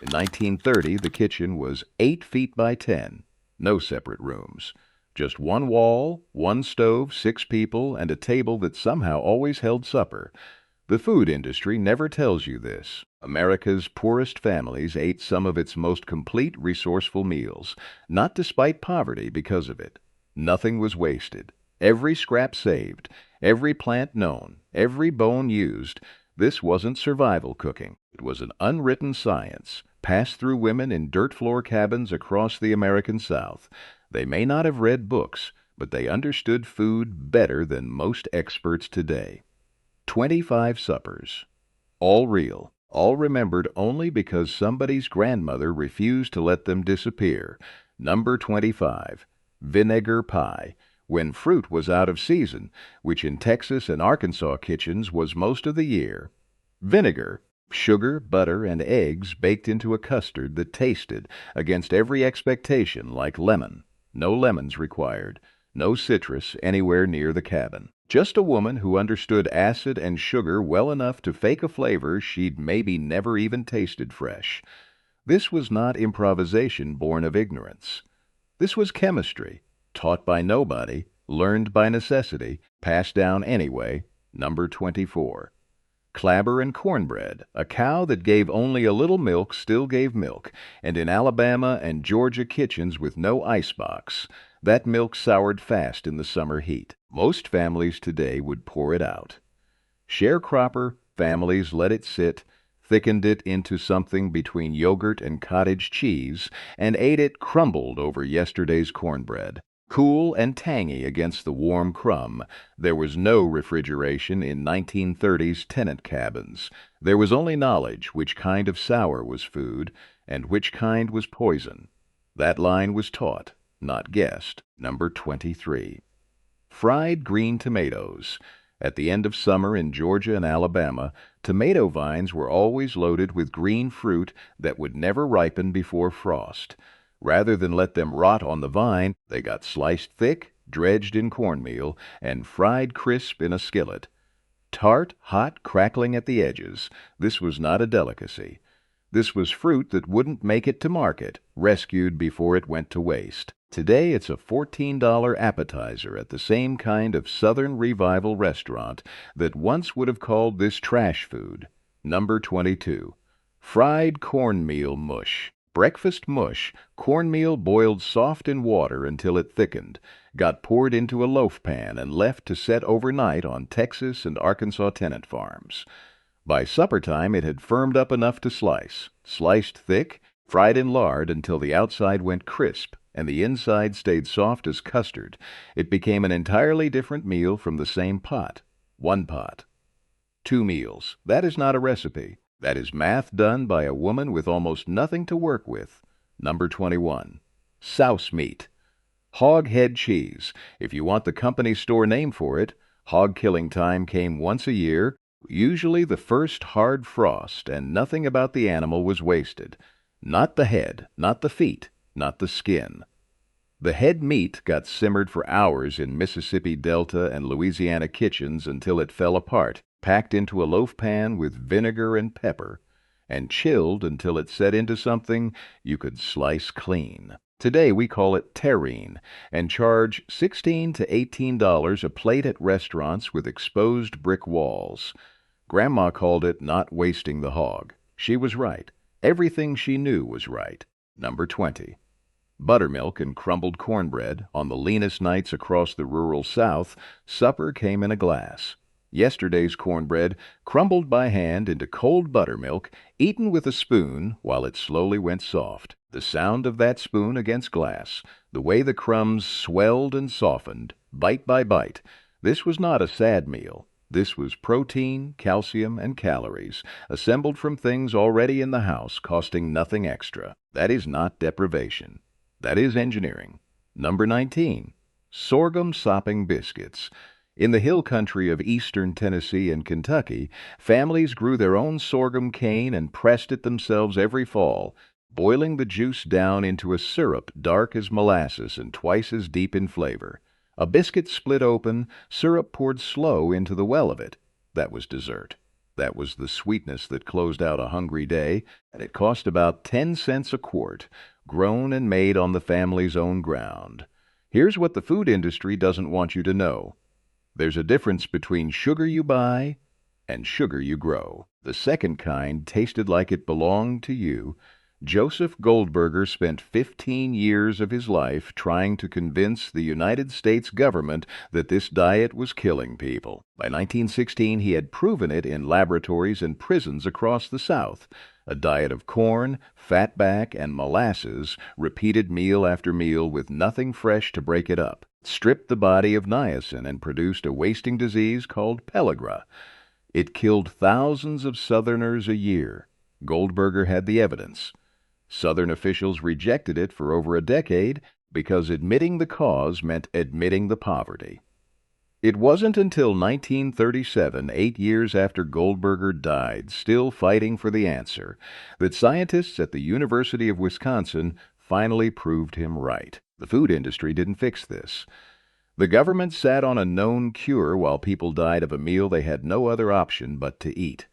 In 1930, the kitchen was 8 feet by 10. No separate rooms. Just one wall, one stove, 6 people, and a table that somehow always held supper. The food industry never tells you this. America's poorest families ate some of its most complete, resourceful meals, not despite poverty because of it. Nothing was wasted. Every scrap saved, every plant known, every bone used. This wasn't survival cooking. It was an unwritten science, passed through women in dirt floor cabins across the American South. They may not have read books, but they understood food better than most experts today. 25 suppers. All real, all remembered only because somebody's grandmother refused to let them disappear. Number 25. Vinegar pie. When fruit was out of season, which in Texas and Arkansas kitchens was most of the year. Vinegar, sugar, butter, and eggs baked into a custard that tasted, against every expectation, like lemon. No lemons required. No citrus anywhere near the cabin. Just a woman who understood acid and sugar well enough to fake a flavor she'd maybe never even tasted fresh. This was not improvisation born of ignorance. This was chemistry, taught by nobody, learned by necessity, passed down anyway. Number 24. Clabber and cornbread. A cow that gave only a little milk still gave milk, and in Alabama and Georgia kitchens with no icebox, that milk soured fast in the summer heat. Most families today would pour it out. Sharecropper families let it sit, thickened it into something between yogurt and cottage cheese, and ate it crumbled over yesterday's cornbread. Cool and tangy against the warm crumb. There was no refrigeration in 1930s tenant cabins. There was only knowledge which kind of sour was food and which kind was poison. That line was taught, not guessed. Number 23. Fried green tomatoes. At the end of summer in Georgia and Alabama, tomato vines were always loaded with green fruit that would never ripen before frost. Rather than let them rot on the vine, they got sliced thick, dredged in cornmeal, and fried crisp in a skillet. Tart, hot, crackling at the edges. This was not a delicacy. This was fruit that wouldn't make it to market, rescued before it went to waste. Today it's a $14 appetizer at the same kind of Southern Revival restaurant that once would have called this trash food. Number 22. Fried cornmeal mush. Breakfast mush, cornmeal boiled soft in water until it thickened, got poured into a loaf pan and left to set overnight on Texas and Arkansas tenant farms. By supper time it had firmed up enough to slice, sliced thick, fried in lard until the outside went crisp and the inside stayed soft as custard. It became an entirely different meal from the same pot. One pot. 2 meals. That is not a recipe. That is math done by a woman with almost nothing to work with. Number 21. Souse meat. Hog head cheese. If you want the company store name for it, hog killing time came once a year, usually the first hard frost, and nothing about the animal was wasted. Not the head, not the feet, not the skin. The head meat got simmered for hours in Mississippi Delta and Louisiana kitchens until it fell apart, packed into a loaf pan with vinegar and pepper, and chilled until it set into something you could slice clean. Today we call it terrine and charge $16 to $18 a plate at restaurants with exposed brick walls. Grandma called it not wasting the hog. She was right. Everything she knew was right. Number 20. Buttermilk and crumbled cornbread. On the leanest nights across the rural South, supper came in a glass. Yesterday's cornbread crumbled by hand into cold buttermilk, eaten with a spoon while it slowly went soft. The sound of that spoon against glass, the way the crumbs swelled and softened, bite by bite. This was not a sad meal. This was protein, calcium, and calories, assembled from things already in the house, costing nothing extra. That is not deprivation. That is engineering. Number 19. Sorghum sopping biscuits. In the hill country of eastern Tennessee and Kentucky, families grew their own sorghum cane and pressed it themselves every fall, boiling the juice down into a syrup dark as molasses and twice as deep in flavor. A biscuit split open, syrup poured slow into the well of it. That was dessert. That was the sweetness that closed out a hungry day, and it cost about 10 cents a quart, grown and made on the family's own ground. Here's what the food industry doesn't want you to know. There's a difference between sugar you buy and sugar you grow. The second kind tasted like it belonged to you. Joseph Goldberger spent 15 years of his life trying to convince the United States government that this diet was killing people. By 1916, he had proven it in laboratories and prisons across the South. A diet of corn, fatback, and molasses, repeated meal after meal with nothing fresh to break it up, stripped the body of niacin and produced a wasting disease called pellagra. It killed thousands of Southerners a year. Goldberger had the evidence. Southern officials rejected it for over a decade because admitting the cause meant admitting the poverty. It wasn't until 1937, 8 years after Goldberger died, still fighting for the answer, that scientists at the University of Wisconsin finally proved him right. The food industry didn't fix this. The government sat on a known cure while people died of a meal they had no other option but to eat.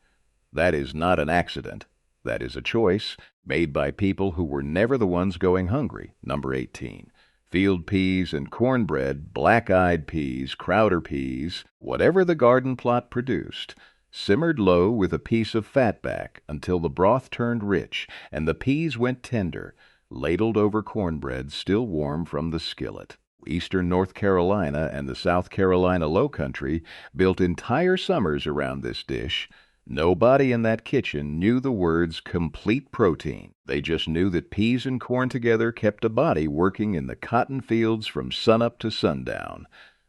That is not an accident. That is a choice made by people who were never the ones going hungry. Number 18. Field peas and cornbread, black-eyed peas, Crowder peas, whatever the garden plot produced, simmered low with a piece of fatback until the broth turned rich and the peas went tender, ladled over cornbread still warm from the skillet. Eastern North Carolina and the South Carolina Low Country built entire summers around this dish. Nobody in that kitchen knew the words complete protein. They just knew that peas and corn together kept a body working in the cotton fields from sunup to sundown.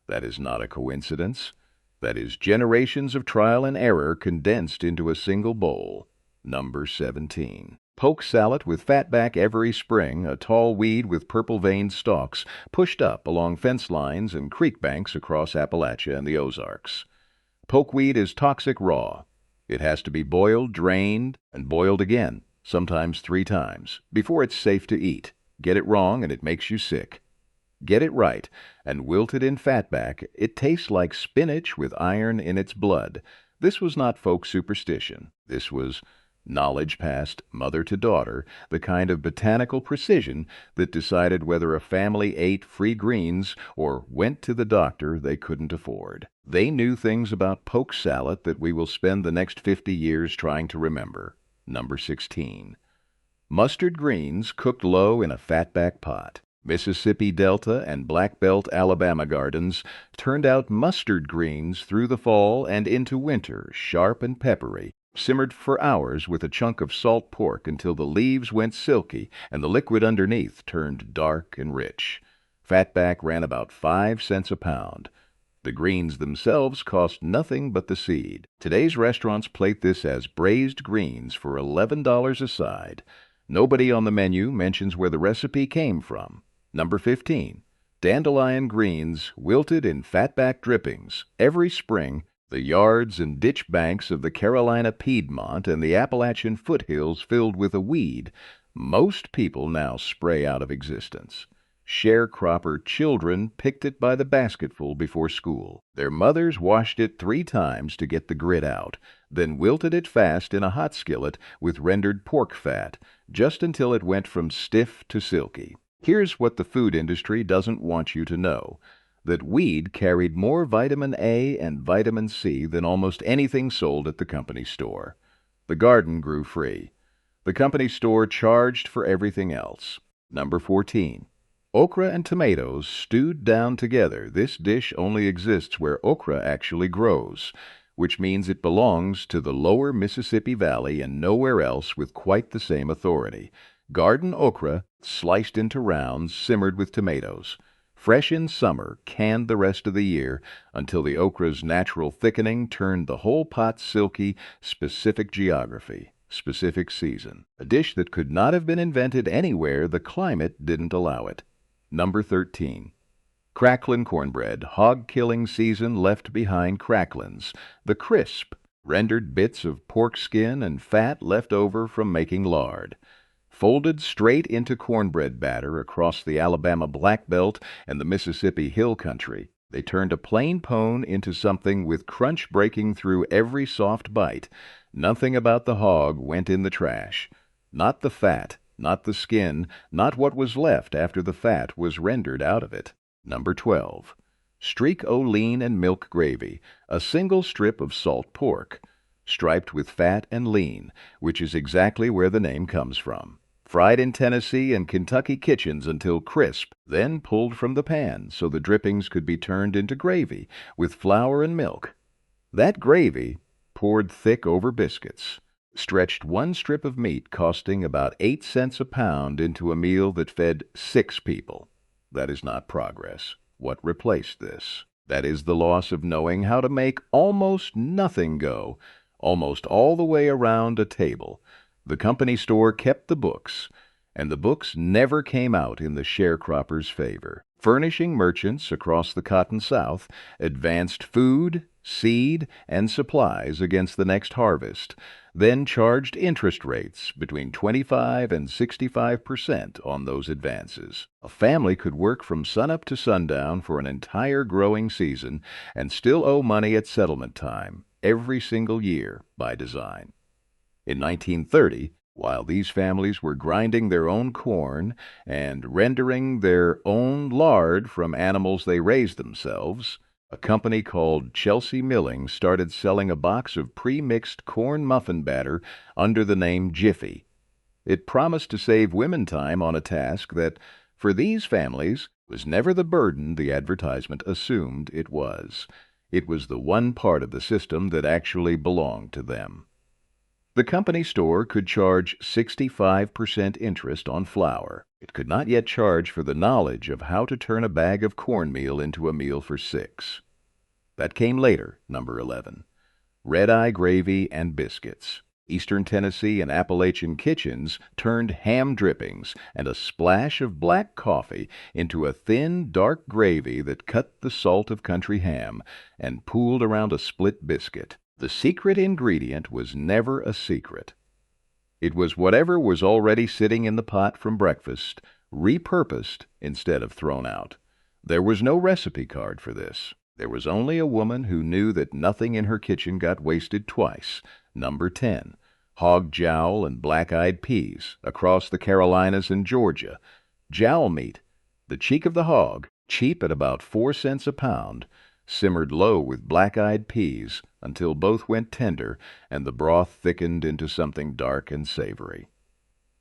That is not a coincidence. That is generations of trial and error condensed into a single bowl. Number 17. Poke salad with fatback every spring, a tall weed with purple-veined stalks, pushed up along fence lines and creek banks across Appalachia and the Ozarks. Pokeweed is toxic raw. It has to be boiled, drained, and boiled again, sometimes 3 times, before it's safe to eat. Get it wrong and it makes you sick. Get it right, and wilted in fatback, it tastes like spinach with iron in its blood. This was not folk superstition. This was knowledge passed mother to daughter, the kind of botanical precision that decided whether a family ate free greens or went to the doctor they couldn't afford. They knew things about poke salad that we will spend the next 50 years trying to remember. Number 16. Mustard greens cooked low in a fatback pot. Mississippi Delta and Black Belt Alabama gardens turned out mustard greens through the fall and into winter, sharp and peppery, simmered for hours with a chunk of salt pork until the leaves went silky and the liquid underneath turned dark and rich. Fatback ran about 5 cents a pound. The greens themselves cost nothing but the seed. Today's restaurants plate this as braised greens for $11 a side. Nobody on the menu mentions where the recipe came from. Number 15. Dandelion greens wilted in fatback drippings. Every spring, the yards and ditch banks of the Carolina Piedmont and the Appalachian foothills filled with a weed most people now spray out of existence. Sharecropper children picked it by the basketful before school. Their mothers washed it 3 times to get the grit out, then wilted it fast in a hot skillet with rendered pork fat, just until it went from stiff to silky. Here's what the food industry doesn't want you to know. That weed carried more vitamin A and vitamin C than almost anything sold at the company store. The garden grew free. The company store charged for everything else. Number 14. Okra and tomatoes stewed down together. This dish only exists where okra actually grows, which means it belongs to the lower Mississippi Valley and nowhere else with quite the same authority. Garden okra, sliced into rounds, simmered with tomatoes. Fresh in summer, canned the rest of the year, until the okra's natural thickening turned the whole pot silky. Specific geography, specific season. A dish that could not have been invented anywhere the climate didn't allow it. Number 13. Cracklin cornbread, hog-killing season left behind cracklins. The crisp, rendered bits of pork skin and fat left over from making lard. Folded straight into cornbread batter across the Alabama Black Belt and the Mississippi Hill Country. They turned a plain pone into something with crunch breaking through every soft bite. Nothing about the hog went in the trash. Not the fat, not the skin, not what was left after the fat was rendered out of it. Number 12. Streak-o-lean and milk gravy, a single strip of salt pork, striped with fat and lean, which is exactly where the name comes from. Fried in Tennessee and Kentucky kitchens until crisp, then pulled from the pan so the drippings could be turned into gravy with flour and milk. That gravy, poured thick over biscuits, stretched one strip of meat costing about 8 cents a pound into a meal that fed 6 people. That is not progress. What replaced this? That is the loss of knowing how to make almost nothing go, almost all the way around a table. The company store kept the books, and the books never came out in the sharecroppers' favor. Furnishing merchants across the Cotton South advanced food, seed, and supplies against the next harvest, then charged interest rates between 25 and 65% on those advances. A family could work from sunup to sundown for an entire growing season and still owe money at settlement time every single year by design. In 1930, while these families were grinding their own corn and rendering their own lard from animals they raised themselves, a company called Chelsea Milling started selling a box of pre-mixed corn muffin batter under the name Jiffy. It promised to save women time on a task that, for these families, was never the burden the advertisement assumed it was. It was the one part of the system that actually belonged to them. The company store could charge 65% interest on flour. It could not yet charge for the knowledge of how to turn a bag of cornmeal into a meal for 6. That came later, number 11. Red-eye gravy and biscuits. Eastern Tennessee and Appalachian kitchens turned ham drippings and a splash of black coffee into a thin, dark gravy that cut the salt of country ham and pooled around a split biscuit. The secret ingredient was never a secret. It was whatever was already sitting in the pot from breakfast, repurposed instead of thrown out. There was no recipe card for this. There was only a woman who knew that nothing in her kitchen got wasted twice. Number 10. Hog jowl and black-eyed peas across the Carolinas and Georgia. Jowl meat, the cheek of the hog, cheap at about 4 cents a pound, simmered low with black-eyed peas until both went tender and the broth thickened into something dark and savory.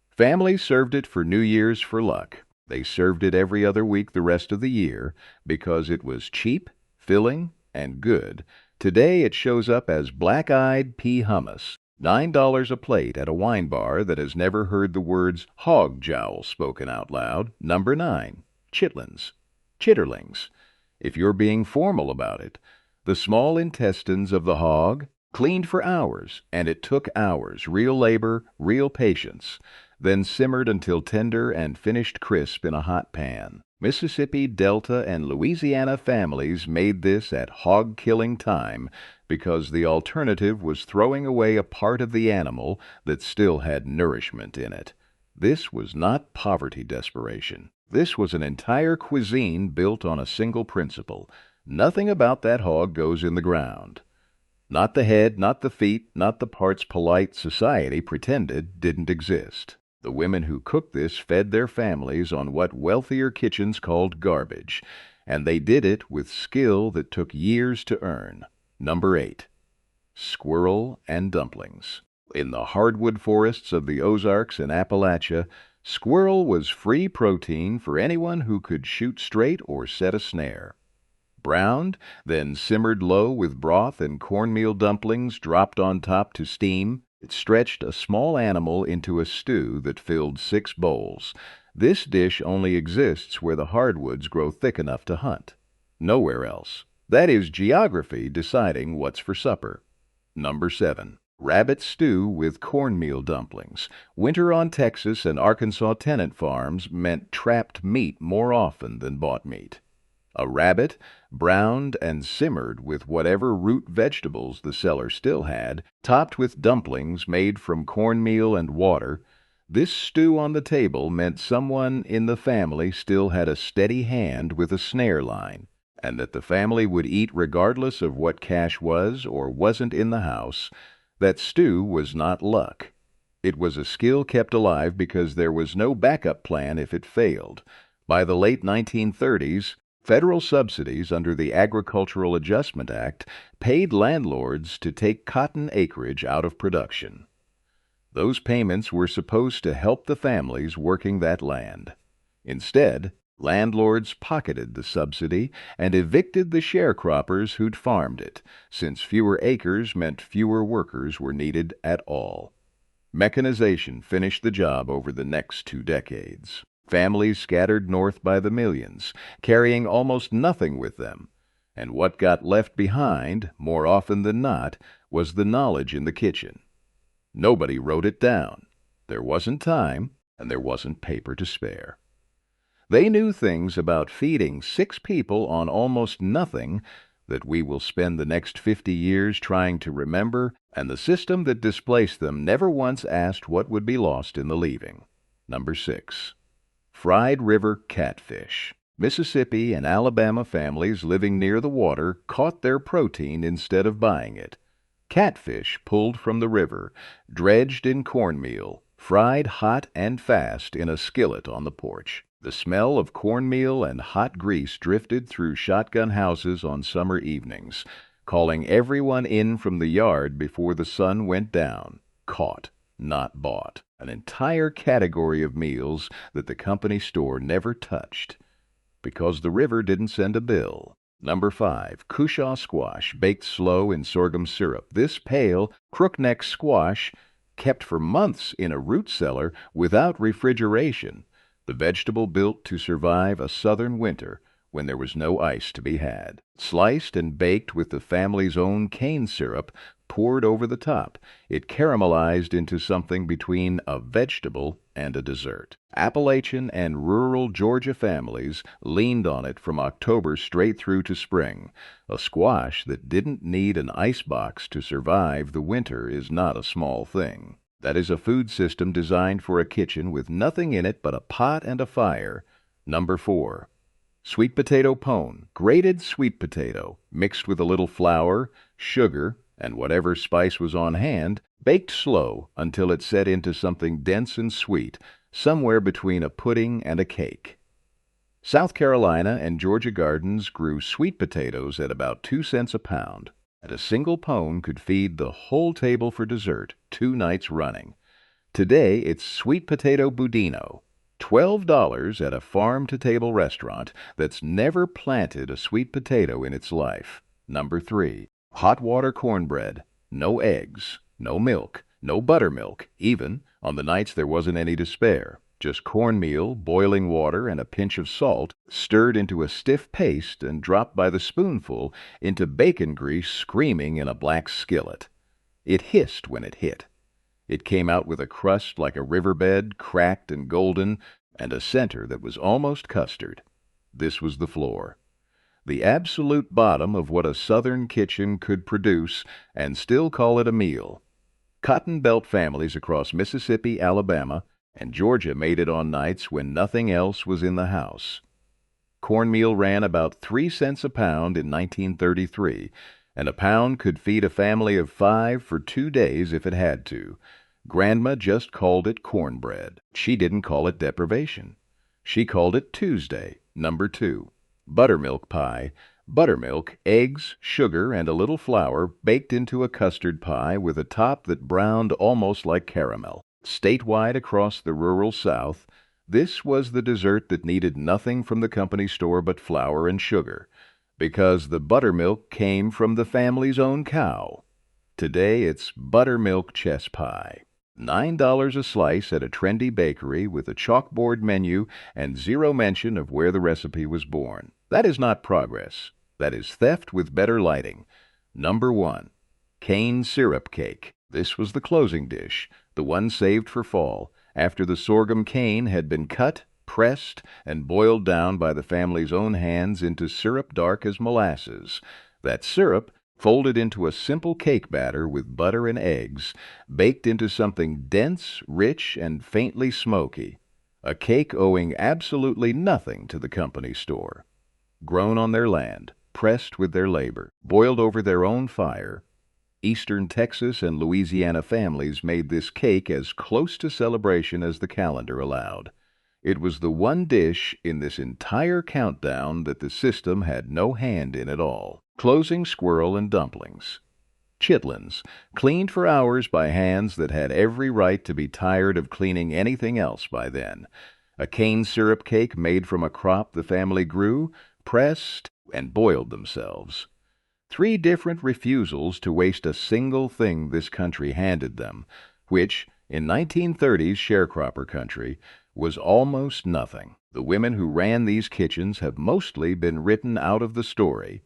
Families served it for New Year's for luck. They served it every other week the rest of the year because it was cheap, filling, and good. Today it shows up as black-eyed pea hummus, $9 a plate at a wine bar that has never heard the words hog jowl spoken out loud. Number 9. Chitlins. Chitterlings. If you're being formal about it, the small intestines of the hog, cleaned for hours, and it took hours, real labor, real patience, then simmered until tender and finished crisp in a hot pan. Mississippi, Delta, and Louisiana families made this at hog-killing time because the alternative was throwing away a part of the animal that still had nourishment in it. This was not poverty desperation. This was an entire cuisine built on a single principle. Nothing about that hog goes in the ground. Not the head, not the feet, not the parts polite society pretended didn't exist. The women who cooked this fed their families on what wealthier kitchens called garbage, and they did it with skill that took years to earn. Number 8. Squirrel and dumplings. In the hardwood forests of the Ozarks and Appalachia, squirrel was free protein for anyone who could shoot straight or set a snare. Browned, then simmered low with broth and cornmeal dumplings dropped on top to steam, it stretched a small animal into a stew that filled 6 bowls. This dish only exists where the hardwoods grow thick enough to hunt. Nowhere else. That is geography deciding what's for supper. Number 7. Rabbit stew with cornmeal dumplings. Winter on Texas and Arkansas tenant farms meant trapped meat more often than bought meat. A rabbit, browned and simmered with whatever root vegetables the seller still had, topped with dumplings made from cornmeal and water. This stew on the table meant someone in the family still had a steady hand with a snare line. and that the family would eat regardless of what cash was or wasn't in the house, that stew was not luck. It was a skill kept alive because there was no backup plan if it failed. By the late 1930s, federal subsidies under the Agricultural Adjustment Act paid landlords to take cotton acreage out of production. Those payments were supposed to help the families working that land. Instead, landlords pocketed the subsidy and evicted the sharecroppers who'd farmed it, since fewer acres meant fewer workers were needed at all. Mechanization finished the job over the next 2 decades. Families scattered north by the millions, carrying almost nothing with them. And what got left behind, more often than not, was the knowledge in the kitchen. Nobody wrote it down. There wasn't time, and there wasn't paper to spare. They knew things about feeding 6 people on almost nothing that we will spend the next 50 years trying to remember, and the system that displaced them never once asked what would be lost in the leaving. Number 6. Fried river catfish. Mississippi and Alabama families living near the water caught their protein instead of buying it. Catfish pulled from the river, dredged in cornmeal, fried hot and fast in a skillet on the porch. The smell of cornmeal and hot grease drifted through shotgun houses on summer evenings, calling everyone in from the yard before the sun went down. Caught, not bought. An entire category of meals that the company store never touched, because the river didn't send a bill. Number 5. Cushaw squash, baked slow in sorghum syrup. This pale, crookneck squash kept for months in a root cellar without refrigeration, the vegetable built to survive a southern winter when there was no ice to be had. Sliced and baked with the family's own cane syrup poured over the top, it caramelized into something between a vegetable and a dessert. Appalachian and rural Georgia families leaned on it from October straight through to spring. A squash that didn't need an icebox to survive the winter is not a small thing. That is a food system designed for a kitchen with nothing in it but a pot and a fire. Number 4. Sweet potato pone. Grated sweet potato, mixed with a little flour, sugar, and whatever spice was on hand, baked slow until it set into something dense and sweet, somewhere between a pudding and a cake. South Carolina and Georgia gardens grew sweet potatoes at about 2 cents a pound, and a single pone could feed the whole table for dessert 2 nights running. Today it's sweet potato budino, $12 at a farm-to-table restaurant that's never planted a sweet potato in its life. Number 3. Hot water cornbread. No eggs, no milk, no buttermilk, even on the nights there wasn't any to spare. Just cornmeal, boiling water, and a pinch of salt, stirred into a stiff paste and dropped by the spoonful into bacon grease screaming in a black skillet. It hissed when it hit. It came out with a crust like a riverbed, cracked and golden, and a center that was almost custard. This was the floor. The absolute bottom of what a southern kitchen could produce and still call it a meal. Cotton Belt families across Mississippi, Alabama, and Georgia made it on nights when nothing else was in the house. Cornmeal ran about 3 cents a pound in 1933, and a pound could feed a family of 5 for 2 days if it had to. Grandma just called it cornbread. She didn't call it deprivation. She called it Tuesday, number 2. Buttermilk pie. Buttermilk, eggs, sugar, and a little flour baked into a custard pie with a top that browned almost like caramel. Statewide across the rural South, this was the dessert that needed nothing from the company store but flour and sugar, because the buttermilk came from the family's own cow. Today it's buttermilk chess pie. $9 a slice at a trendy bakery with a chalkboard menu and zero mention of where the recipe was born. That is not progress. That is theft with better lighting. Number 1. Cane syrup cake. This was the closing dish, the one saved for fall, after the sorghum cane had been cut, pressed, and boiled down by the family's own hands into syrup dark as molasses. That syrup, folded into a simple cake batter with butter and eggs, baked into something dense, rich, and faintly smoky. A cake owing absolutely nothing to the company store. grown on their land, pressed with their labor, boiled over their own fire. Eastern Texas and Louisiana families made this cake as close to celebration as the calendar allowed. It was the one dish in this entire countdown that the system had no hand in at all. Closing squirrel and dumplings. Chitlins, cleaned for hours by hands that had every right to be tired of cleaning anything else by then. A cane syrup cake made from a crop the family grew, pressed, and boiled themselves. 3 different refusals to waste a single thing this country handed them, which, in 1930s sharecropper country, was almost nothing. The women who ran these kitchens have mostly been written out of the story,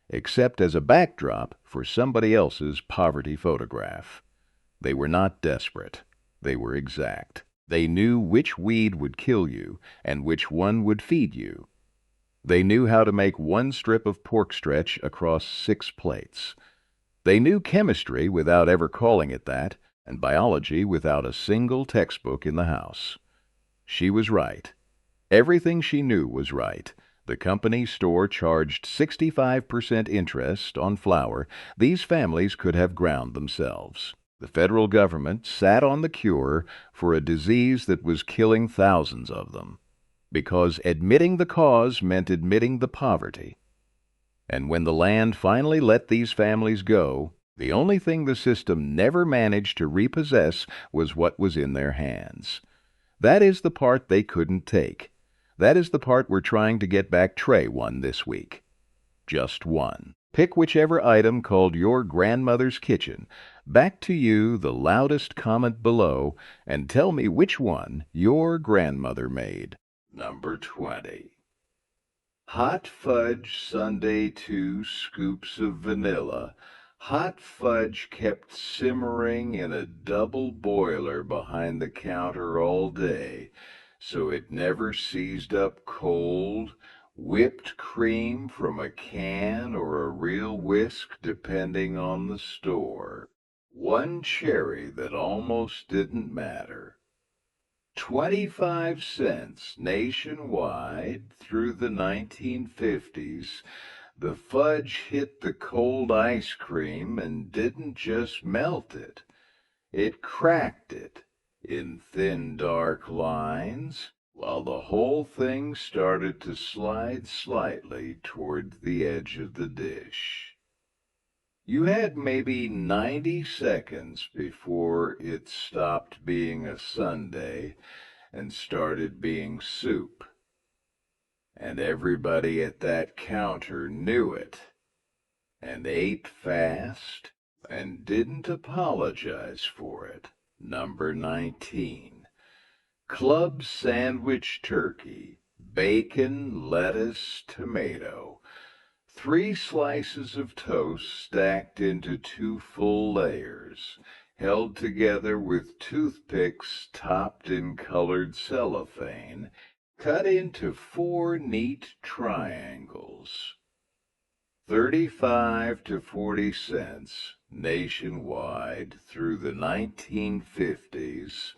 except as a backdrop for somebody else's poverty photograph. They were not desperate. They were exact. They knew which weed would kill you and which one would feed you. They knew how to make one strip of pork stretch across 6 plates. They knew chemistry without ever calling it that, and biology without a single textbook in the house. She was right. Everything she knew was right. The company store charged 65% interest on flour these families could have ground themselves. The federal government sat on the cure for a disease that was killing thousands of them, because admitting the cause meant admitting the poverty. And when the land finally let these families go, the only thing the system never managed to repossess was what was in their hands. That is the part they couldn't take. That is the part we're trying to get back Trey one this week. Just one. Pick whichever item called your grandmother's kitchen. Back to you the loudest comment below, and tell me which one your grandmother made. Number 20. Hot fudge sundae, 2 scoops of vanilla. Hot fudge kept simmering in a double boiler behind the counter all day, so it never seized up cold. Whipped cream from a can or a real whisk, depending on the store. 1 cherry that almost didn't matter. 25 cents nationwide through the 1950s. The fudge hit the cold ice cream and didn't just melt it. It cracked it in thin, dark lines, while the whole thing started to slide slightly toward the edge of the dish. You had maybe 90 seconds before it stopped being a sundae and started being soup. And everybody at that counter knew it, and ate fast, and didn't apologize for it. Number 19. Club sandwich turkey, bacon, lettuce, tomato. 3 slices of toast stacked into 2 full layers, held together with toothpicks topped in colored cellophane, cut into 4 neat triangles. 35 to 40 cents nationwide through the 1950s.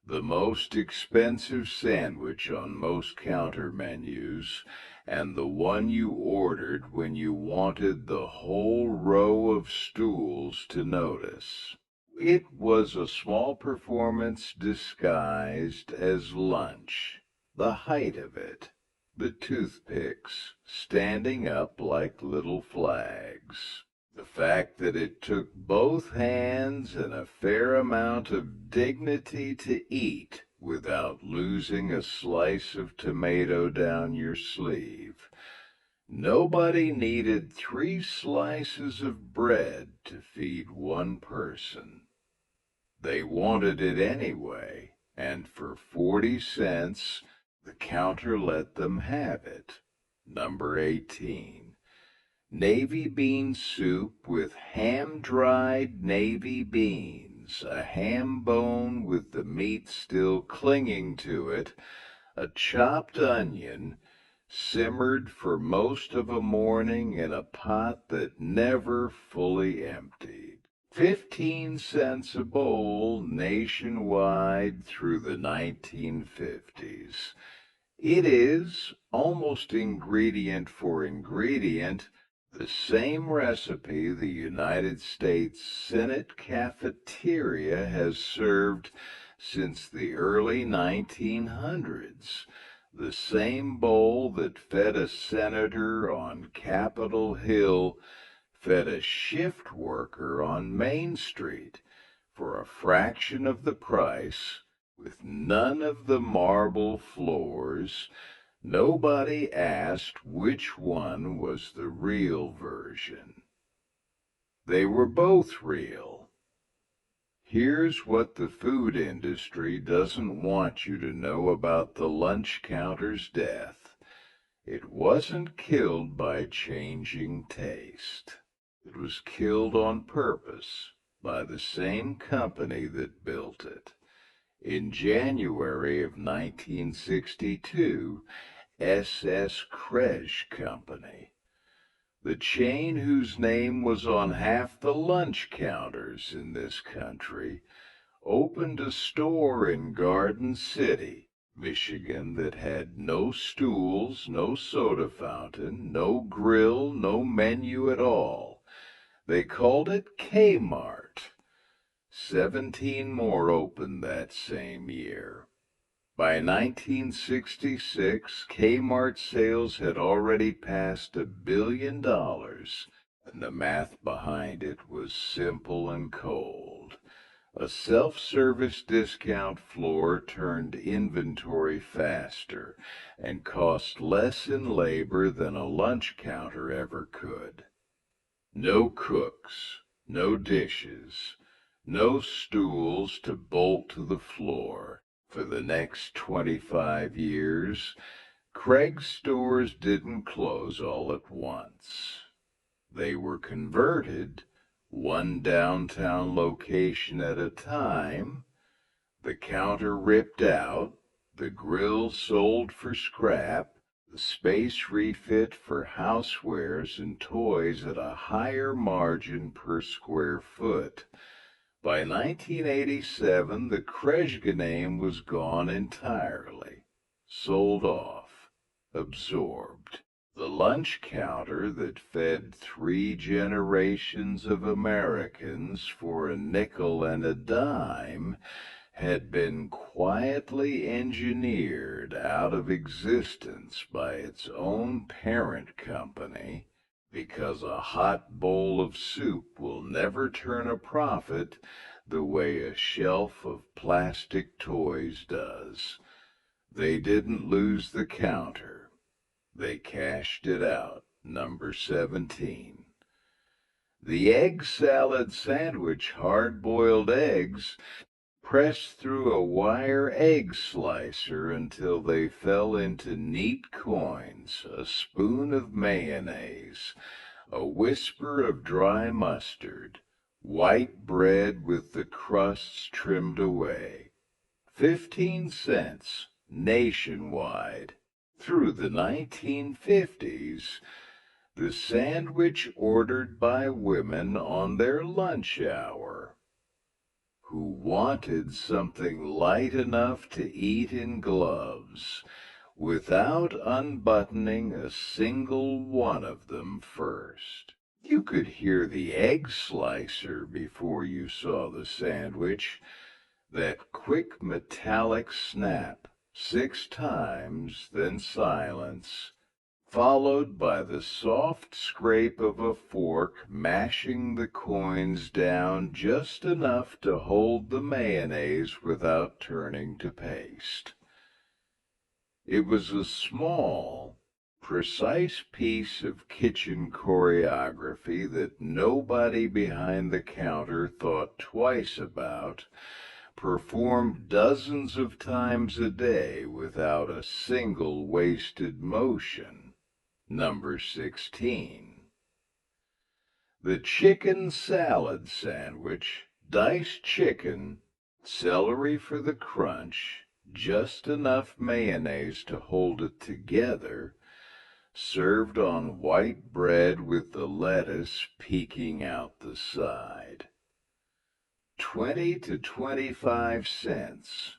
The most expensive sandwich on most counter menus, and the one you ordered when you wanted the whole row of stools to notice. It was a small performance disguised as lunch. The height of it, the toothpicks standing up like little flags. The fact that it took both hands and a fair amount of dignity to eat without losing a slice of tomato down your sleeve. Nobody needed 3 slices of bread to feed 1 person. They wanted it anyway, and for 40 cents, the counter let them have it. Number 18. Navy bean soup with ham-dried navy beans, a ham bone with the meat still clinging to it, a chopped onion, simmered for most of a morning in a pot that never fully emptied. 15 cents a bowl nationwide through the 1950s. It is, almost ingredient for ingredient, the same recipe the United States Senate cafeteria has served since the early 1900s. The same bowl that fed a senator on Capitol Hill fed a shift worker on Main Street for a fraction of the price, with none of the marble floors. Nobody asked which one was the real version. They were both real. Here's what the food industry doesn't want you to know about the lunch counter's death. It wasn't killed by changing taste. It was killed on purpose by the same company that built it. In January of 1962, S.S. Krej Company, the chain whose name was on half the lunch counters in this country, opened a store in Garden City, Michigan, that had no stools, no soda fountain, no grill, no menu at all. They called it Kmart. 17 more opened that same year. By 1966, Kmart sales had already passed $1 billion, and the math behind it was simple and cold. A self-service discount floor turned inventory faster and cost less in labor than a lunch counter ever could. No cooks, no dishes, no stools to bolt to the floor. For the next 25 years, Craig's stores didn't close all at once. They were converted, one downtown location at a time, the counter ripped out, the grill sold for scrap, the space refit for housewares and toys at a higher margin per square foot. By 1987, the Krej name was gone entirely, sold off, absorbed. The lunch counter that fed 3 generations of Americans for a nickel and a dime had been quietly engineered out of existence by its own parent company, because a hot bowl of soup will never turn a profit the way a shelf of plastic toys does. They didn't lose the counter. They cashed it out, number 17. The egg salad sandwich, hard-boiled eggs, pressed through a wire egg slicer until they fell into neat coins, a spoon of mayonnaise, a whisper of dry mustard, white bread with the crusts trimmed away. 15 cents nationwide. Through the 1950s, the sandwich ordered by women on their lunch hour, who wanted something light enough to eat in gloves, without unbuttoning a single one of them first. You could hear the egg slicer before you saw the sandwich, that quick metallic snap 6 times, then silence, followed by the soft scrape of a fork mashing the coins down just enough to hold the mayonnaise without turning to paste. It was a small, precise piece of kitchen choreography that nobody behind the counter thought twice about, performed dozens of times a day without a single wasted motion. Number 16. The chicken salad sandwich, diced chicken, celery for the crunch, just enough mayonnaise to hold it together, served on white bread with the lettuce peeking out the side. 20 to 25 cents.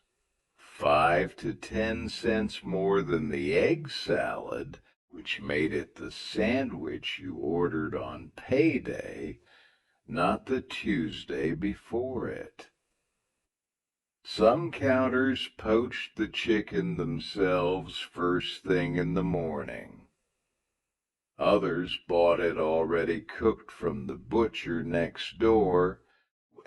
5 to 10 cents more than the egg salad, which made it the sandwich you ordered on payday, not the Tuesday before it. Some counters poached the chicken themselves first thing in the morning. Others bought it already cooked from the butcher next door,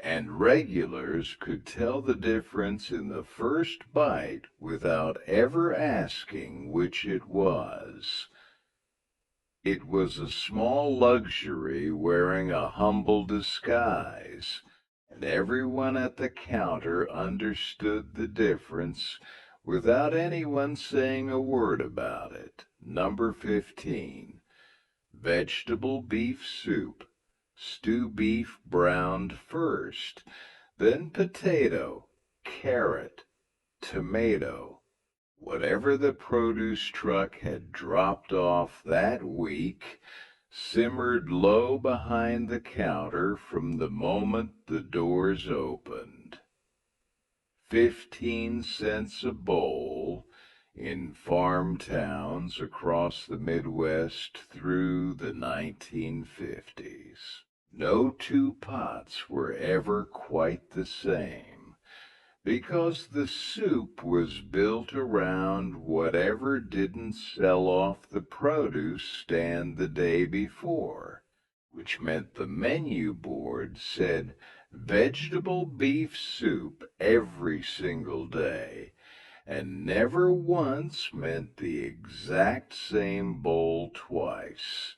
and regulars could tell the difference in the first bite without ever asking which it was. It was a small luxury wearing a humble disguise, and everyone at the counter understood the difference without anyone saying a word about it. Number 15. Vegetable beef soup. Stew beef browned first, then potato, carrot, tomato, whatever the produce truck had dropped off that week, simmered low behind the counter from the moment the doors opened. 15 cents a bowl in farm towns across the Midwest through the 1950s. No two pots were ever quite the same, because the soup was built around whatever didn't sell off the produce stand the day before, which meant the menu board said vegetable beef soup every single day, and never once meant the exact same bowl twice.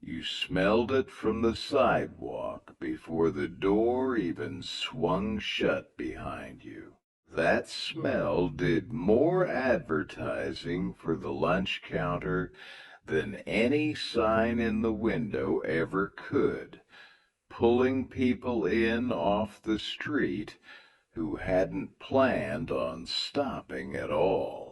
You smelled it from the sidewalk before the door even swung shut behind you. That smell did more advertising for the lunch counter than any sign in the window ever could, pulling people in off the street who hadn't planned on stopping at all.